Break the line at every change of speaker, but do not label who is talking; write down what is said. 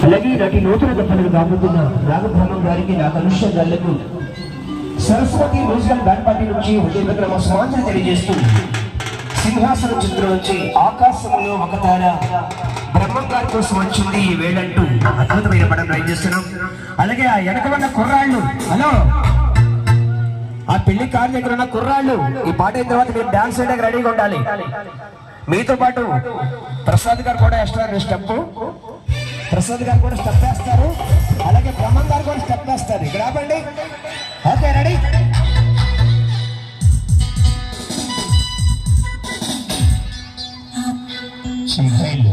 అలాగే నాటి నూతన దంపతులు కాబోతున్న నాగబ్రహ్మం గారికి నా కలుష్య గాళ్లకు సరస్వతి మ్యూజికల్ బ్యాండ్ పార్టీ నుంచి హృదయపూర్వక నమస్కారాలు తెలియజేస్తూ సింహాసనం చిత్రం నుంచి ఆకాశంలో ఒక తార బ్రహ్మం గారి కోసం వచ్చింది ఈ వేళంటూ అద్భుతమైన పడం ట్రై చేస్తున్నాం. అలాగే ఆ వెనక ఉన్న కుర్రాళ్ళు, హలో ఆ పెళ్లి కారు దగ్గర ఉన్న కుర్రాళ్ళు, ఈ పాట అయిన తర్వాత మీరు డాన్స్ చేయడానికి రెడీగా ఉండాలి. మీతో పాటు ప్రసాద్ గారు కూడా వేస్తారు స్టెప్, ప్రసాద్ గారు కూడా స్టెప్ వేస్తారు, అలాగే బ్రహ్మం గారు కూడా స్టెప్ వేస్తారు. ఇక్కడ ఆపండి. Okay, ready? సింహైల్